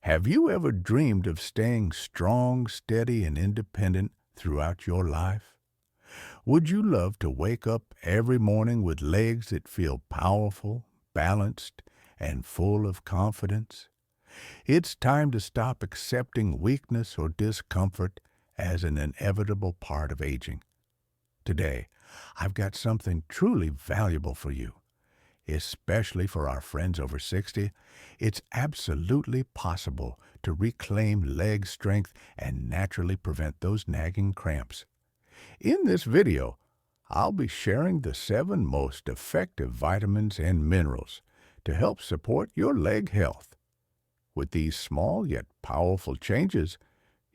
Have you ever dreamed of staying strong, steady, and independent throughout your life? Would you love to wake up every morning with legs that feel powerful, balanced, and full of confidence? It's time to stop accepting weakness or discomfort as an inevitable part of aging. Today, I've got something truly valuable for you. Especially for our friends over 60, it's absolutely possible to reclaim leg strength and naturally prevent those nagging cramps. In this video, I'll be sharing the 7 most effective vitamins and minerals to help support your leg health. With these small yet powerful changes,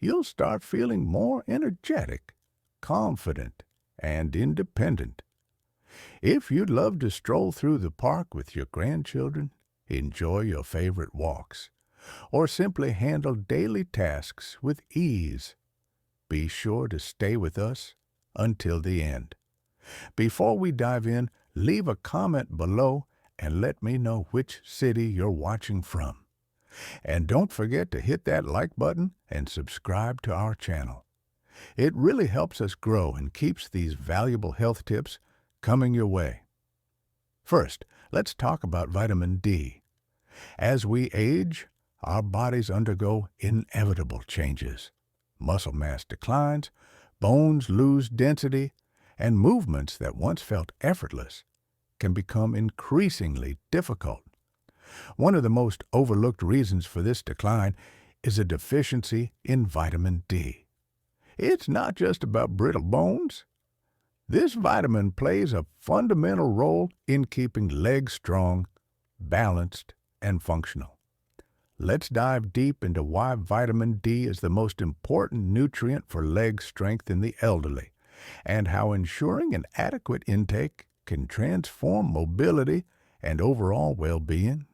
you'll start feeling more energetic, confident, and independent. If you'd love to stroll through the park with your grandchildren, enjoy your favorite walks, or simply handle daily tasks with ease, be sure to stay with us until the end. Before we dive in, leave a comment below and let me know which city you're watching from. And don't forget to hit that like button and subscribe to our channel. It really helps us grow and keeps these valuable health tips coming your way. First, let's talk about vitamin D. As we age, our bodies undergo inevitable changes. Muscle mass declines, bones lose density, and movements that once felt effortless can become increasingly difficult. One of the most overlooked reasons for this decline is a deficiency in vitamin D. It's not just about brittle bones. This vitamin plays a fundamental role in keeping legs strong, balanced, and functional. Let's dive deep into why vitamin D is the most important nutrient for leg strength in the elderly, and how ensuring an adequate intake can transform mobility and overall well-being.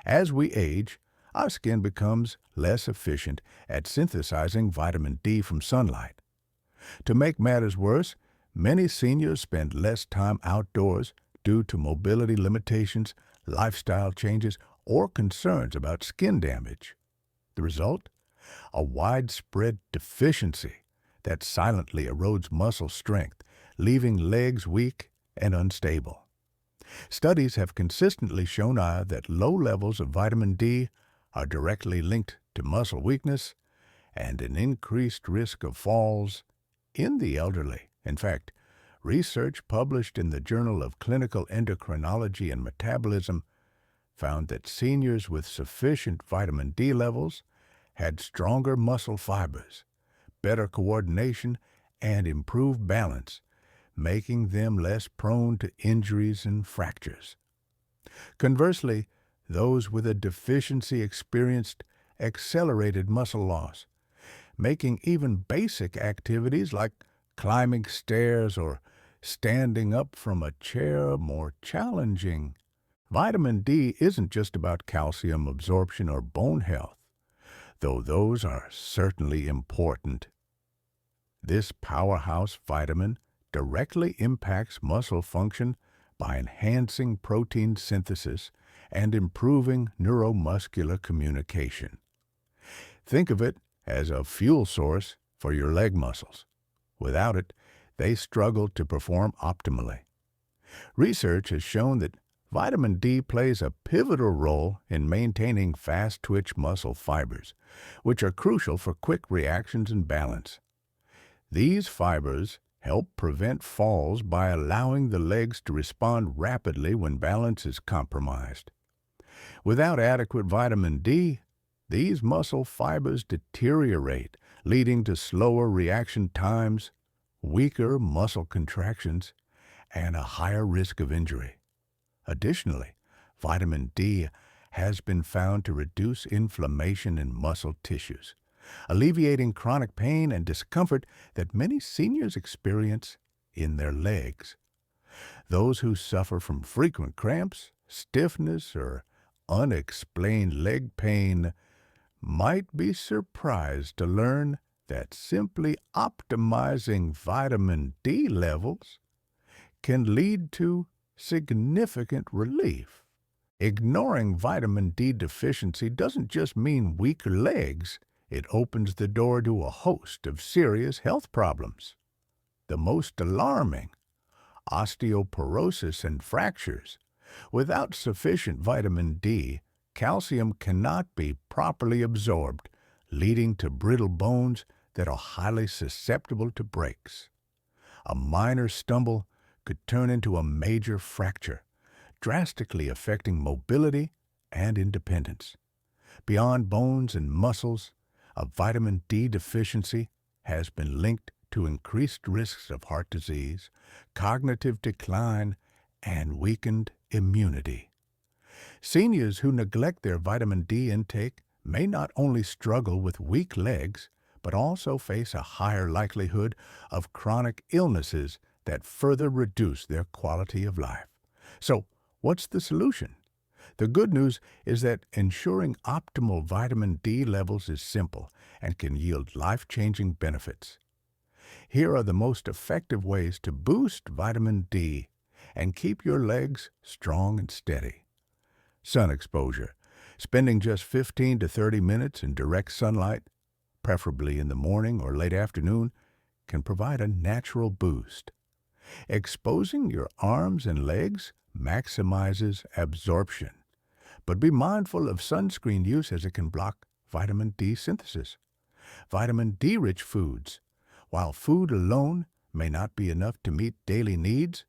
As we age, our skin becomes less efficient at synthesizing vitamin D from sunlight. To make matters worse, many seniors spend less time outdoors due to mobility limitations, lifestyle changes, or concerns about skin damage. The result? A widespread deficiency that silently erodes muscle strength, leaving legs weak and unstable. Studies have consistently shown that low levels of vitamin D are directly linked to muscle weakness and an increased risk of falls in the elderly. In fact, research published in the Journal of Clinical Endocrinology and Metabolism found that seniors with sufficient vitamin D levels had stronger muscle fibers, better coordination, and improved balance, making them less prone to injuries and fractures. Conversely, those with a deficiency experienced accelerated muscle loss, making even basic activities like climbing stairs or standing up from a chair more challenging. Vitamin D isn't just about calcium absorption or bone health, though those are certainly important. This powerhouse vitamin directly impacts muscle function by enhancing protein synthesis and improving neuromuscular communication. Think of it as a fuel source for your leg muscles. Without it, they struggle to perform optimally. Research has shown that vitamin D plays a pivotal role in maintaining fast-twitch muscle fibers, which are crucial for quick reactions and balance. These fibers help prevent falls by allowing the legs to respond rapidly when balance is compromised. Without adequate vitamin D, these muscle fibers deteriorate, leading to slower reaction times, weaker muscle contractions, and a higher risk of injury. Additionally, vitamin D has been found to reduce inflammation in muscle tissues, alleviating chronic pain and discomfort that many seniors experience in their legs. Those who suffer from frequent cramps, stiffness, or unexplained leg pain might be surprised to learn that simply optimizing vitamin D levels can lead to significant relief. Ignoring vitamin D deficiency doesn't just mean weaker legs, it opens the door to a host of serious health problems. The most alarming, osteoporosis and fractures. Without sufficient vitamin D, calcium cannot be properly absorbed, leading to brittle bones that are highly susceptible to breaks. A minor stumble could turn into a major fracture, drastically affecting mobility and independence. Beyond bones and muscles, a vitamin D deficiency has been linked to increased risks of heart disease, cognitive decline, and weakened immunity. Seniors who neglect their vitamin D intake may not only struggle with weak legs, but also face a higher likelihood of chronic illnesses that further reduce their quality of life. So, what's the solution? The good news is that ensuring optimal vitamin D levels is simple and can yield life-changing benefits. Here are the most effective ways to boost vitamin D and keep your legs strong and steady. Sun exposure. Spending just 15 to 30 minutes in direct sunlight, preferably in the morning or late afternoon, can provide a natural boost. Exposing your arms and legs maximizes absorption, but be mindful of sunscreen use as it can block vitamin D synthesis. Vitamin D-rich foods. While food alone may not be enough to meet daily needs,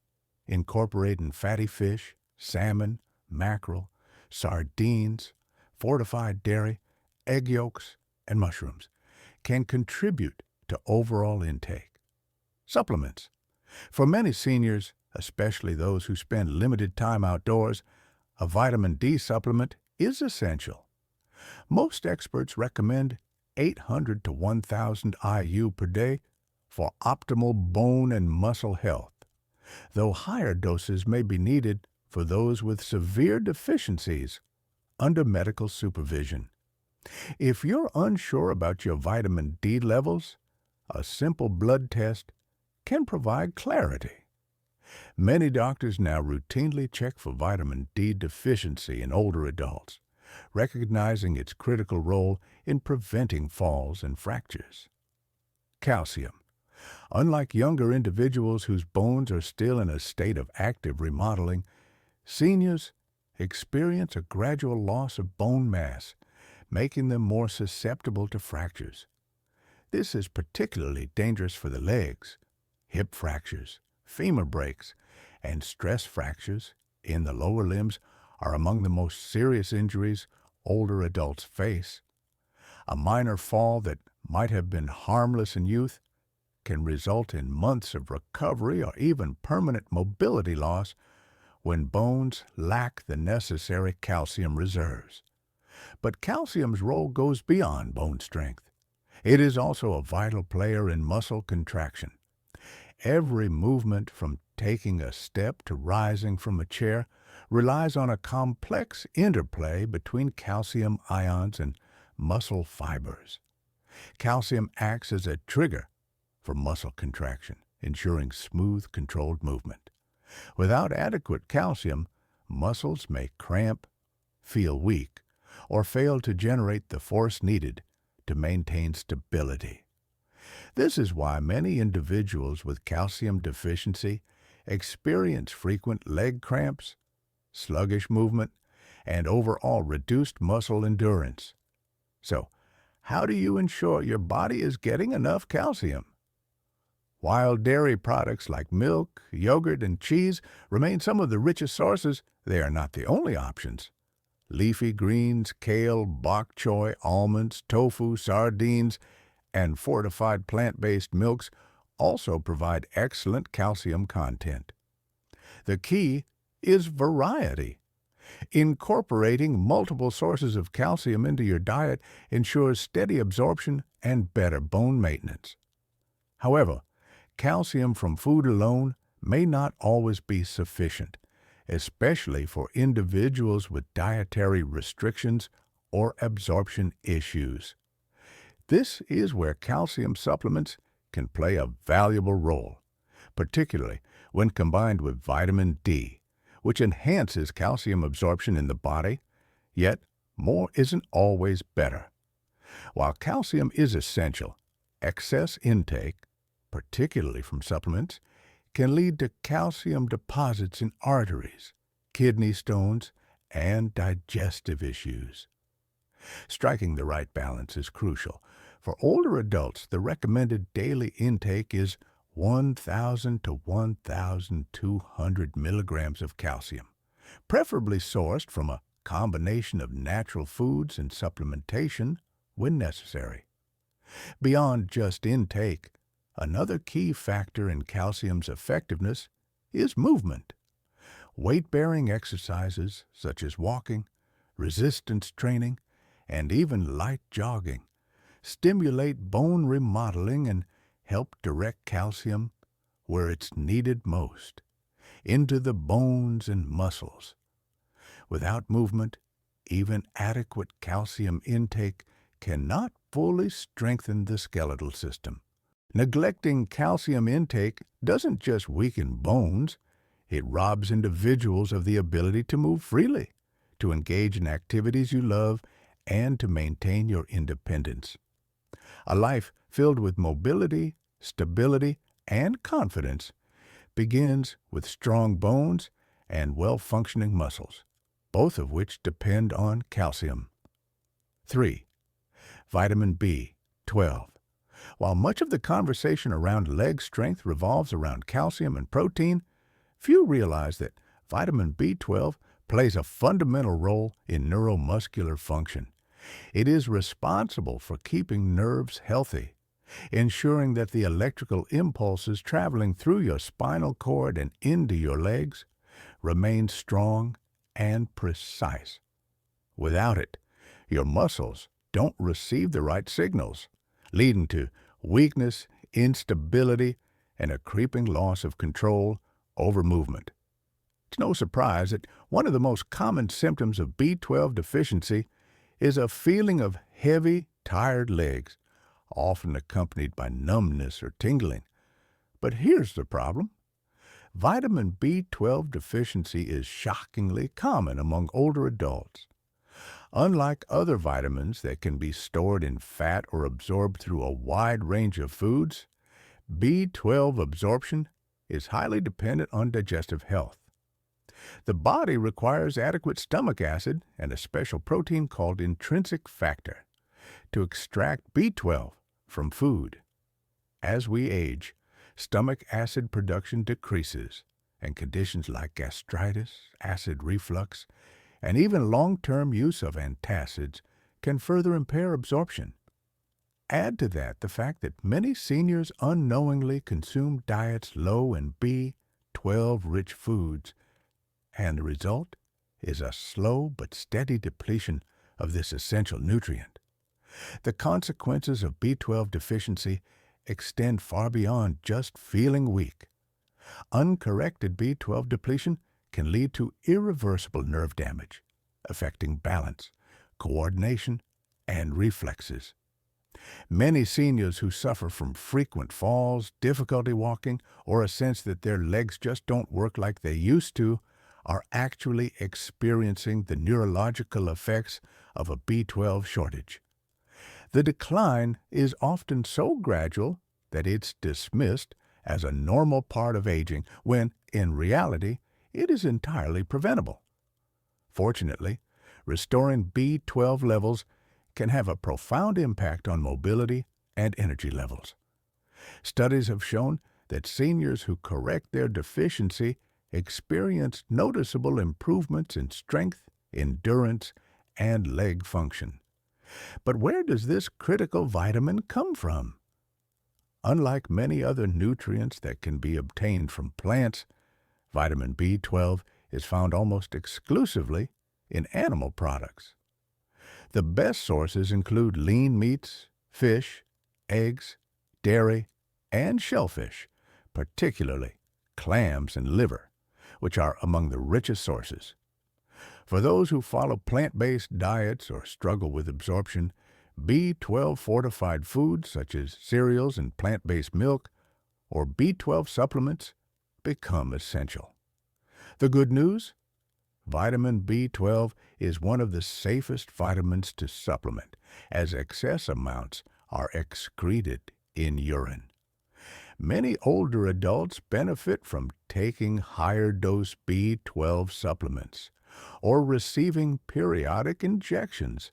incorporating fatty fish, salmon, mackerel, sardines, fortified dairy, egg yolks, and mushrooms can contribute to overall intake. Supplements. For many seniors, especially those who spend limited time outdoors, a vitamin D supplement is essential. Most experts recommend 800 to 1,000 IU per day for optimal bone and muscle health, though higher doses may be needed for those with severe deficiencies under medical supervision. If you're unsure about your vitamin D levels, a simple blood test can provide clarity. Many doctors now routinely check for vitamin D deficiency in older adults, recognizing its critical role in preventing falls and fractures. Calcium. Unlike younger individuals whose bones are still in a state of active remodeling, seniors experience a gradual loss of bone mass, making them more susceptible to fractures. This is particularly dangerous for the legs. Hip fractures, femur breaks, and stress fractures in the lower limbs are among the most serious injuries older adults face. A minor fall that might have been harmless in youth can result in months of recovery or even permanent mobility loss when bones lack the necessary calcium reserves. But calcium's role goes beyond bone strength. It is also a vital player in muscle contraction. Every movement from taking a step to rising from a chair relies on a complex interplay between calcium ions and muscle fibers. Calcium acts as a trigger for muscle contraction, ensuring smooth, controlled movement. Without adequate calcium, muscles may cramp, feel weak, or fail to generate the force needed to maintain stability. This is why many individuals with calcium deficiency experience frequent leg cramps, sluggish movement, and overall reduced muscle endurance. So, how do you ensure your body is getting enough calcium? While dairy products like milk, yogurt, and cheese remain some of the richest sources, they are not the only options. Leafy greens, kale, bok choy, almonds, tofu, sardines, and fortified plant-based milks also provide excellent calcium content. The key is variety. Incorporating multiple sources of calcium into your diet ensures steady absorption and better bone maintenance. However, calcium from food alone may not always be sufficient, especially for individuals with dietary restrictions or absorption issues. This is where calcium supplements can play a valuable role, particularly when combined with vitamin D, which enhances calcium absorption in the body, yet more isn't always better. While calcium is essential, excess intake, particularly from supplements, can lead to calcium deposits in arteries, kidney stones, and digestive issues. Striking the right balance is crucial. For older adults, the recommended daily intake is 1,000 to 1,200 milligrams of calcium, preferably sourced from a combination of natural foods and supplementation when necessary. Beyond just intake, another key factor in calcium's effectiveness is movement. Weight-bearing exercises such as walking, resistance training, and even light jogging stimulate bone remodeling and help direct calcium where it's needed most, into the bones and muscles. Without movement, even adequate calcium intake cannot fully strengthen the skeletal system. Neglecting calcium intake doesn't just weaken bones, it robs individuals of the ability to move freely, to engage in activities you love, and to maintain your independence. A life filled with mobility, stability, and confidence begins with strong bones and well-functioning muscles, both of which depend on calcium. 3. Vitamin B12. While much of the conversation around leg strength revolves around calcium and protein, few realize that vitamin B12 plays a fundamental role in neuromuscular function. It is responsible for keeping nerves healthy, ensuring that the electrical impulses traveling through your spinal cord and into your legs remain strong and precise. Without it, your muscles don't receive the right signals, leading to weakness, instability, and a creeping loss of control over movement. It's no surprise that one of the most common symptoms of B12 deficiency is a feeling of heavy, tired legs, often accompanied by numbness or tingling. But here's the problem. Vitamin B12 deficiency is shockingly common among older adults. Unlike other vitamins that can be stored in fat or absorbed through a wide range of foods, B12 absorption is highly dependent on digestive health. The body requires adequate stomach acid and a special protein called intrinsic factor to extract B12 from food. As we age, stomach acid production decreases, and conditions like gastritis, acid reflux, and even long-term use of antacids can further impair absorption. Add to that the fact that many seniors unknowingly consume diets low in B12-rich foods, and the result is a slow but steady depletion of this essential nutrient. The consequences of B12 deficiency extend far beyond just feeling weak. Uncorrected B12 depletion can lead to irreversible nerve damage, affecting balance, coordination, and reflexes. Many seniors who suffer from frequent falls, difficulty walking, or a sense that their legs just don't work like they used to are actually experiencing the neurological effects of a B12 shortage. The decline is often so gradual that it's dismissed as a normal part of aging, when, in reality, it is entirely preventable. Fortunately, restoring B12 levels can have a profound impact on mobility and energy levels. Studies have shown that seniors who correct their deficiency experience noticeable improvements in strength, endurance, and leg function. But where does this critical vitamin come from? Unlike many other nutrients that can be obtained from plants, vitamin B12 is found almost exclusively in animal products. The best sources include lean meats, fish, eggs, dairy, and shellfish, particularly clams and liver, which are among the richest sources. For those who follow plant-based diets or struggle with absorption, B12 fortified foods such as cereals and plant-based milk or B12 supplements become essential. The good news? Vitamin B12 is one of the safest vitamins to supplement, as excess amounts are excreted in urine. Many older adults benefit from taking higher dose B12 supplements or receiving periodic injections,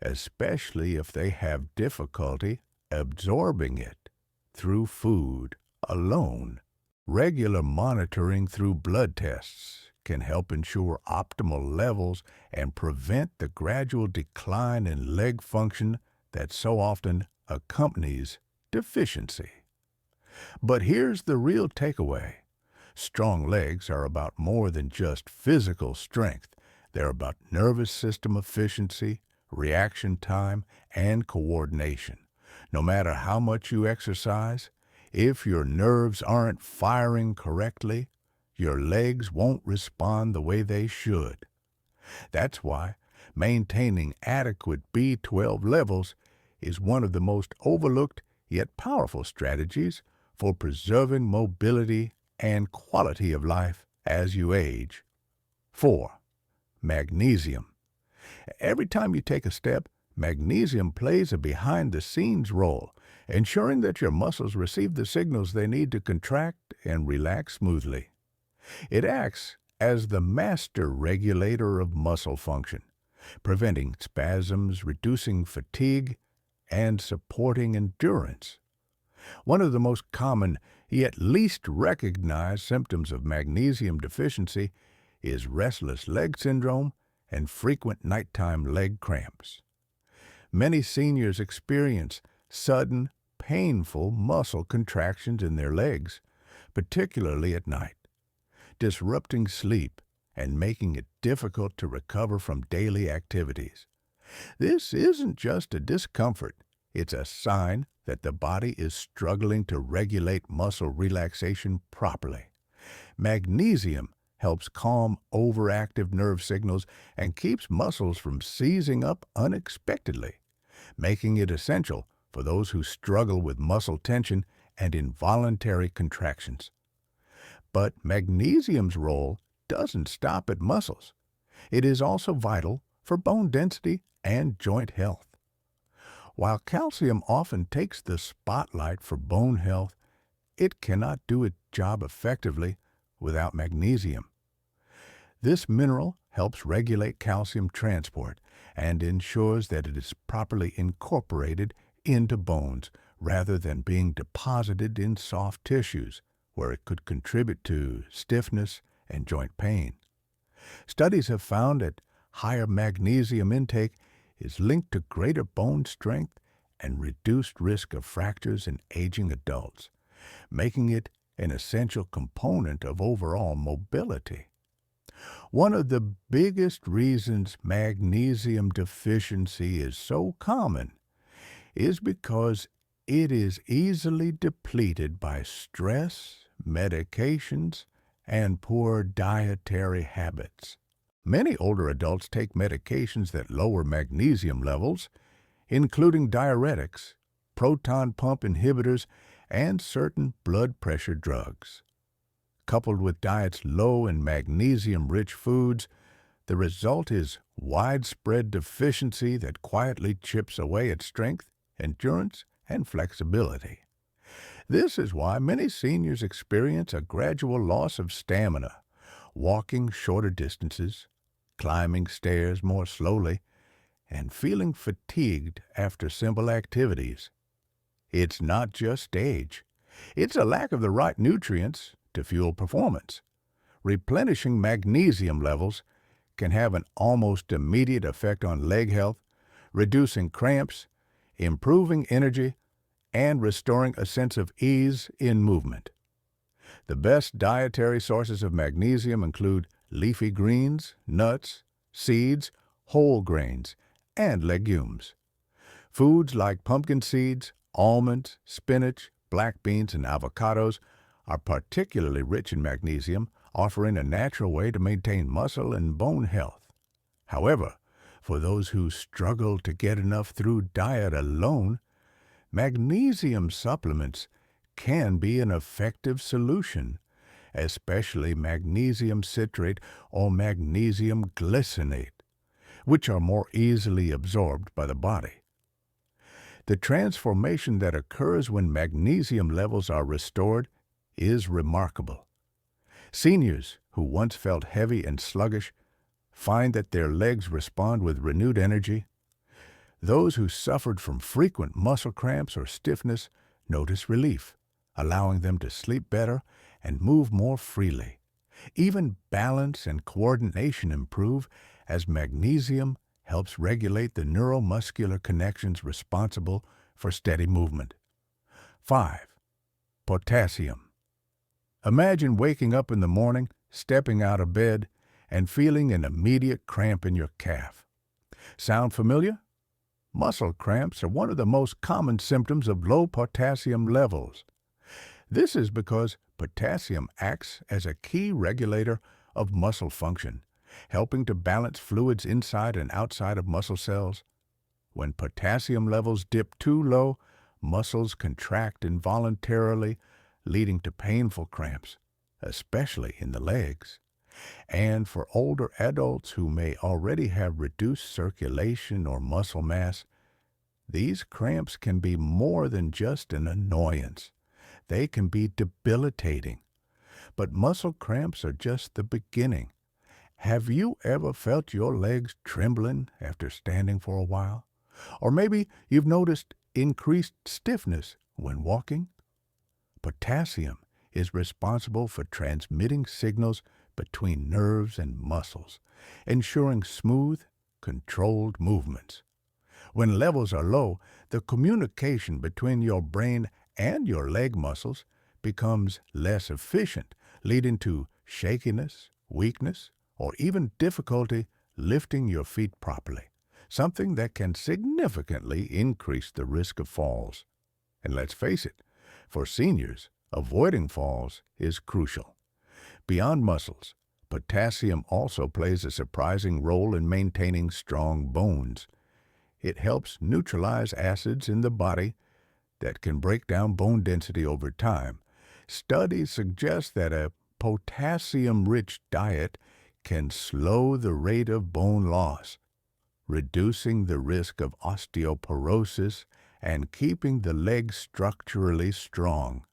especially if they have difficulty absorbing it through food alone. Regular monitoring through blood tests can help ensure optimal levels and prevent the gradual decline in leg function that so often accompanies deficiency. But here's the real takeaway. Strong legs are about more than just physical strength. They're about nervous system efficiency, reaction time, and coordination. No matter how much you exercise, if your nerves aren't firing correctly, your legs won't respond the way they should. That's why maintaining adequate B12 levels is one of the most overlooked yet powerful strategies for preserving mobility and quality of life as you age. 4. Magnesium. Every time you take a step, magnesium plays a behind-the-scenes role, ensuring that your muscles receive the signals they need to contract and relax smoothly. It acts as the master regulator of muscle function, preventing spasms, reducing fatigue, and supporting endurance. One of the most common yet least recognized symptoms of magnesium deficiency is restless leg syndrome and frequent nighttime leg cramps. Many seniors experience sudden, painful muscle contractions in their legs, particularly at night, disrupting sleep and making it difficult to recover from daily activities. This isn't just a discomfort, it's a sign that the body is struggling to regulate muscle relaxation properly. Magnesium helps calm overactive nerve signals and keeps muscles from seizing up unexpectedly, making it essential for those who struggle with muscle tension and involuntary contractions. But magnesium's role doesn't stop at muscles. It is also vital for bone density and joint health. While calcium often takes the spotlight for bone health, it cannot do its job effectively without magnesium. This mineral helps regulate calcium transport and ensures that it is properly incorporated into bones rather than being deposited in soft tissues, where it could contribute to stiffness and joint pain. Studies have found that higher magnesium intake is linked to greater bone strength and reduced risk of fractures in aging adults, making it an essential component of overall mobility. One of the biggest reasons magnesium deficiency is so common is because it is easily depleted by stress, medications, and poor dietary habits. Many older adults take medications that lower magnesium levels, including diuretics, proton pump inhibitors, and certain blood pressure drugs. Coupled with diets low in magnesium-rich foods, the result is widespread deficiency that quietly chips away at strength, endurance, and flexibility. This is why many seniors experience a gradual loss of stamina, walking shorter distances, climbing stairs more slowly, and feeling fatigued after simple activities. It's not just age. It's a lack of the right nutrients to fuel performance. Replenishing magnesium levels can have an almost immediate effect on leg health, reducing cramps, improving energy, and restoring a sense of ease in movement. The best dietary sources of magnesium include leafy greens, nuts, seeds, whole grains, and legumes. Foods like pumpkin seeds, almonds, spinach, black beans, and avocados are particularly rich in magnesium, offering a natural way to maintain muscle and bone health. However, for those who struggle to get enough through diet alone, magnesium supplements can be an effective solution, especially magnesium citrate or magnesium glycinate, which are more easily absorbed by the body. The transformation that occurs when magnesium levels are restored is remarkable. Seniors who once felt heavy and sluggish find that their legs respond with renewed energy. Those who suffered from frequent muscle cramps or stiffness notice relief, allowing them to sleep better and move more freely. Even balance and coordination improve as magnesium helps regulate the neuromuscular connections responsible for steady movement. 5. Potassium. Imagine waking up in the morning, stepping out of bed, and feeling an immediate cramp in your calf. Sound familiar? Muscle cramps are one of the most common symptoms of low potassium levels. This is because potassium acts as a key regulator of muscle function, helping to balance fluids inside and outside of muscle cells. When potassium levels dip too low, muscles contract involuntarily, leading to painful cramps, especially in the legs. And for older adults who may already have reduced circulation or muscle mass, these cramps can be more than just an annoyance. They can be debilitating. But muscle cramps are just the beginning. Have you ever felt your legs trembling after standing for a while? Or maybe you've noticed increased stiffness when walking? Potassium is responsible for transmitting signals between nerves and muscles, ensuring smooth, controlled movements. When levels are low, the communication between your brain and your leg muscles becomes less efficient, leading to shakiness, weakness, or even difficulty lifting your feet properly, something that can significantly increase the risk of falls. And let's face it, for seniors, avoiding falls is crucial. Beyond muscles, potassium also plays a surprising role in maintaining strong bones. It helps neutralize acids in the body that can break down bone density over time. Studies suggest that a potassium-rich diet can slow the rate of bone loss, reducing the risk of osteoporosis and keeping the legs structurally strong.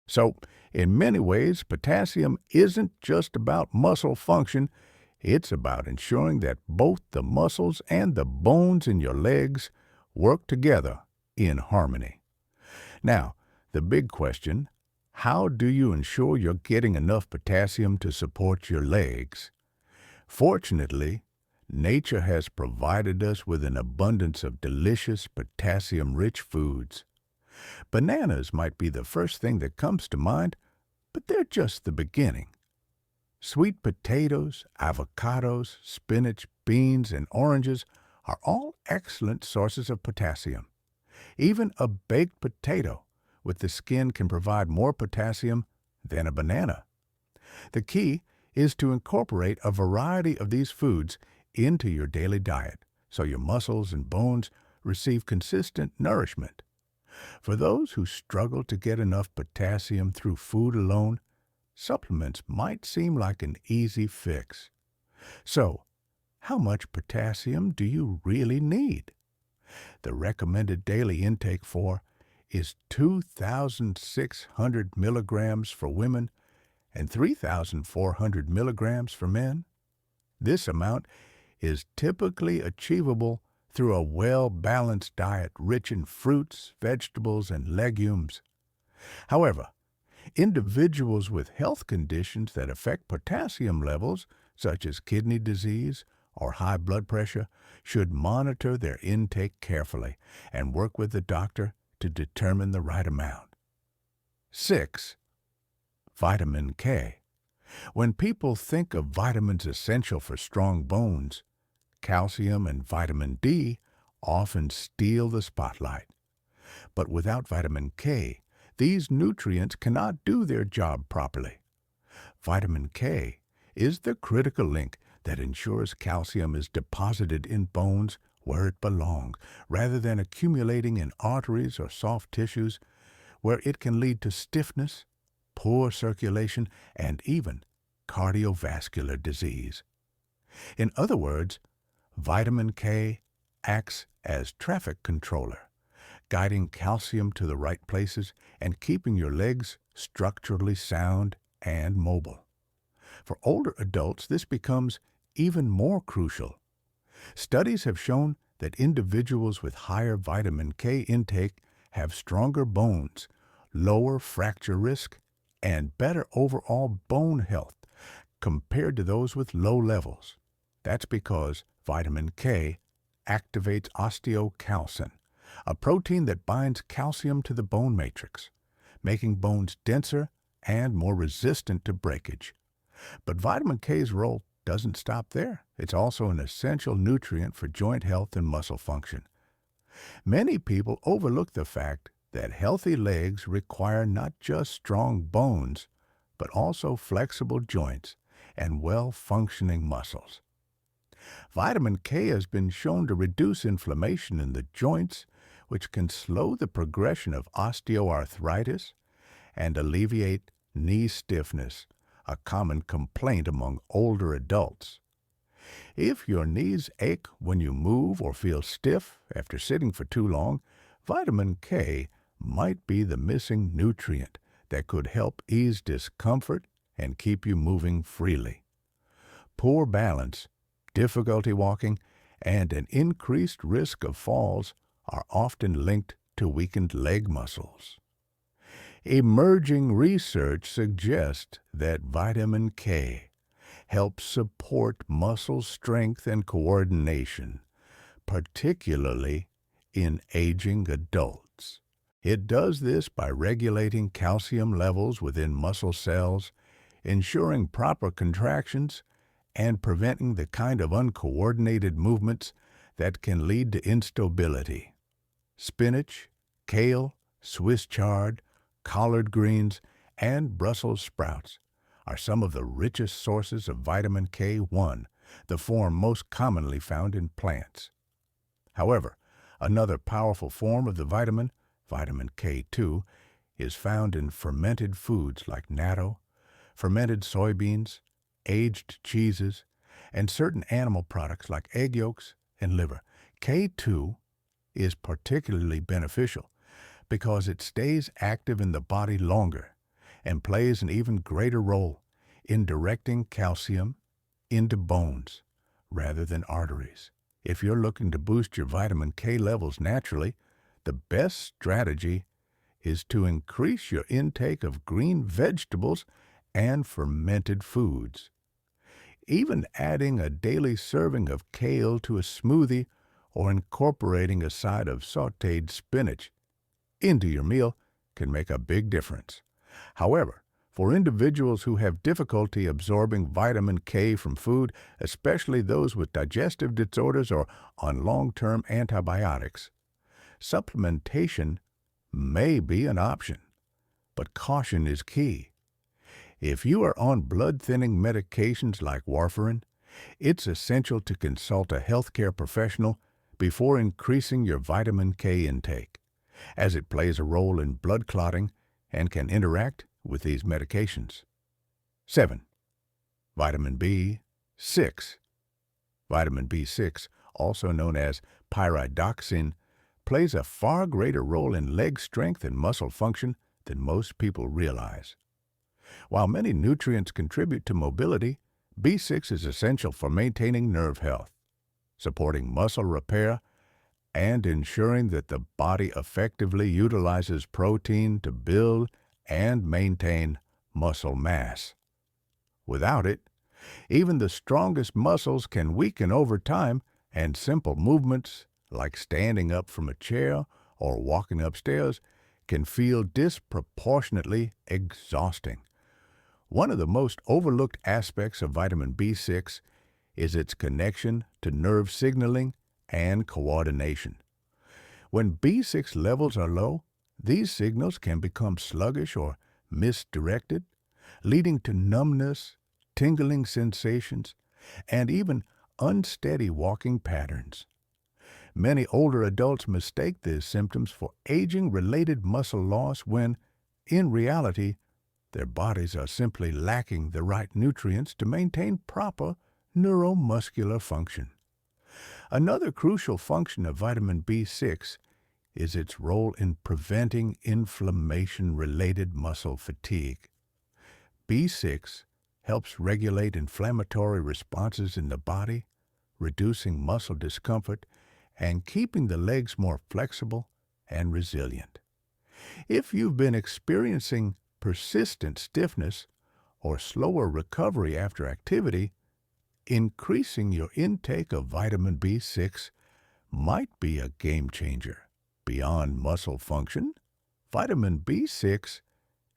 So, in many ways, potassium isn't just about muscle function, it's about ensuring that both the muscles and the bones in your legs work together in harmony. Now, the big question, how do you ensure you're getting enough potassium to support your legs? Fortunately, nature has provided us with an abundance of delicious potassium-rich foods. Bananas might be the first thing that comes to mind, but they're just the beginning. Sweet potatoes, avocados, spinach, beans, and oranges are all excellent sources of potassium. Even a baked potato with the skin can provide more potassium than a banana. The key is to incorporate a variety of these foods into your daily diet so your muscles and bones receive consistent nourishment. For those who struggle to get enough potassium through food alone, supplements might seem like an easy fix. So, how much potassium do you really need? The recommended daily intake is 2,600 milligrams for women and 3,400 milligrams for men. This amount is typically achievable through a well-balanced diet rich in fruits, vegetables, and legumes. However, individuals with health conditions that affect potassium levels, such as kidney disease or high blood pressure, should monitor their intake carefully and work with the doctor to determine the right amount. 6. Vitamin K. When people think of vitamins essential for strong bones, calcium and vitamin D often steal the spotlight. But without vitamin K, these nutrients cannot do their job properly. Vitamin K is the critical link that ensures calcium is deposited in bones where it belongs, rather than accumulating in arteries or soft tissues, where it can lead to stiffness, poor circulation, and even cardiovascular disease. In other words, vitamin K acts as traffic controller, guiding calcium to the right places and keeping your legs structurally sound and mobile. For older adults, this becomes even more crucial. Studies have shown that individuals with higher vitamin K intake have stronger bones, lower fracture risk, and better overall bone health compared to those with low levels. That's because vitamin K activates osteocalcin, a protein that binds calcium to the bone matrix, making bones denser and more resistant to breakage. But vitamin K's role doesn't stop there. It's also an essential nutrient for joint health and muscle function. Many people overlook the fact that healthy legs require not just strong bones, but also flexible joints and well-functioning muscles. Vitamin K has been shown to reduce inflammation in the joints, which can slow the progression of osteoarthritis and alleviate knee stiffness, a common complaint among older adults. If your knees ache when you move or feel stiff after sitting for too long, vitamin K might be the missing nutrient that could help ease discomfort and keep you moving freely. Poor balance, difficulty walking, and an increased risk of falls are often linked to weakened leg muscles. Emerging research suggests that vitamin K helps support muscle strength and coordination, particularly in aging adults. It does this by regulating calcium levels within muscle cells, ensuring proper contractions, and preventing the kind of uncoordinated movements that can lead to instability. Spinach, kale, Swiss chard, collard greens, and Brussels sprouts are some of the richest sources of vitamin K1, the form most commonly found in plants. However, another powerful form of the vitamin, vitamin K2, is found in fermented foods like natto, fermented soybeans, aged cheeses, and certain animal products like egg yolks and liver. K2 is particularly beneficial because it stays active in the body longer and plays an even greater role in directing calcium into bones rather than arteries. If you're looking to boost your vitamin K levels naturally, the best strategy is to increase your intake of green vegetables and fermented foods. Even adding a daily serving of kale to a smoothie or incorporating a side of sautéed spinach into your meal can make a big difference. However, for individuals who have difficulty absorbing vitamin K from food, especially those with digestive disorders or on long-term antibiotics, supplementation may be an option, but caution is key. If you are on blood-thinning medications like warfarin, it's essential to consult a healthcare professional before increasing your vitamin K intake, as it plays a role in blood clotting and can interact with these medications. 7. Vitamin B6. Vitamin B6, also known as pyridoxine, plays a far greater role in leg strength and muscle function than most people realize. While many nutrients contribute to mobility, B6 is essential for maintaining nerve health, supporting muscle repair, and ensuring that the body effectively utilizes protein to build and maintain muscle mass. Without it, even the strongest muscles can weaken over time, and simple movements like standing up from a chair or walking upstairs can feel disproportionately exhausting. One of the most overlooked aspects of vitamin B6 is its connection to nerve signaling and coordination. When B6 levels are low, these signals can become sluggish or misdirected, leading to numbness, tingling sensations, and even unsteady walking patterns. Many older adults mistake these symptoms for aging-related muscle loss when, in reality, Their bodies are simply lacking the right nutrients to maintain proper neuromuscular function. Another crucial function of vitamin B6 is its role in preventing inflammation-related muscle fatigue. B6 helps regulate inflammatory responses in the body, reducing muscle discomfort and keeping the legs more flexible and resilient. If you've been experiencing persistent stiffness or slower recovery after activity, increasing your intake of vitamin B6 might be a game changer. Beyond muscle function, vitamin B6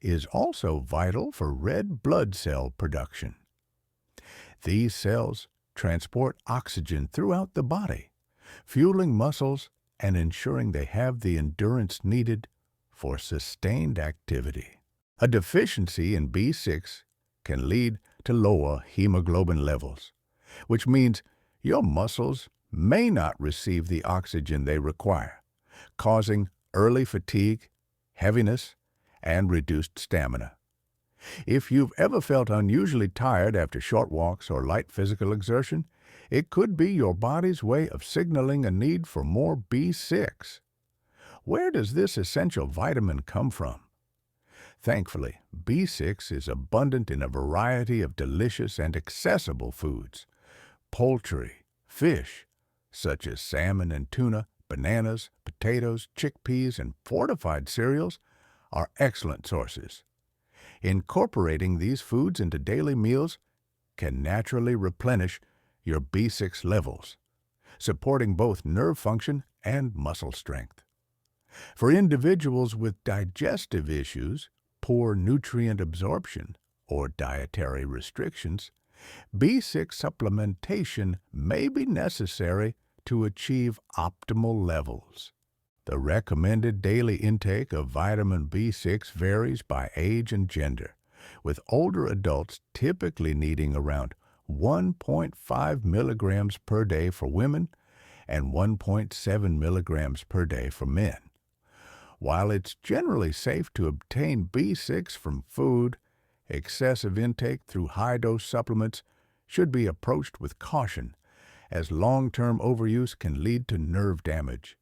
is also vital for red blood cell production. These cells transport oxygen throughout the body, fueling muscles and ensuring they have the endurance needed for sustained activity. A deficiency in B6 can lead to lower hemoglobin levels, which means your muscles may not receive the oxygen they require, causing early fatigue, heaviness, and reduced stamina. If you've ever felt unusually tired after short walks or light physical exertion, it could be your body's way of signaling a need for more B6. Where does this essential vitamin come from? Thankfully, B6 is abundant in a variety of delicious and accessible foods. Poultry, fish, such as salmon and tuna, bananas, potatoes, chickpeas, and fortified cereals are excellent sources. Incorporating these foods into daily meals can naturally replenish your B6 levels, supporting both nerve function and muscle strength. For individuals with digestive issues, poor nutrient absorption, or dietary restrictions, B6 supplementation may be necessary to achieve optimal levels. The recommended daily intake of vitamin B6 varies by age and gender, with older adults typically needing around 1.5 milligrams per day for women and 1.7 milligrams per day for men. While it's generally safe to obtain B6 from food, excessive intake through high-dose supplements should be approached with caution, as long-term overuse can lead to nerve damage.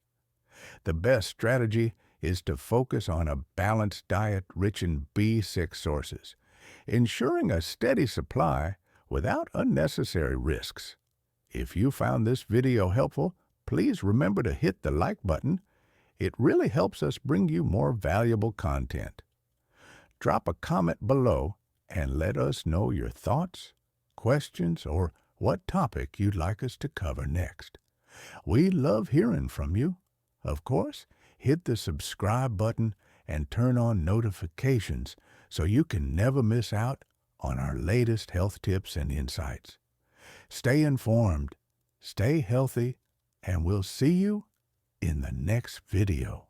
The best strategy is to focus on a balanced diet rich in B6 sources, ensuring a steady supply without unnecessary risks. If you found this video helpful, please remember to hit the like button. It really helps us bring you more valuable content. Drop a comment below and let us know your thoughts, questions, or what topic you'd like us to cover next. We love hearing from you. Of course, hit the subscribe button and turn on notifications so you can never miss out on our latest health tips and insights. Stay informed, stay healthy, and we'll see you in the next video.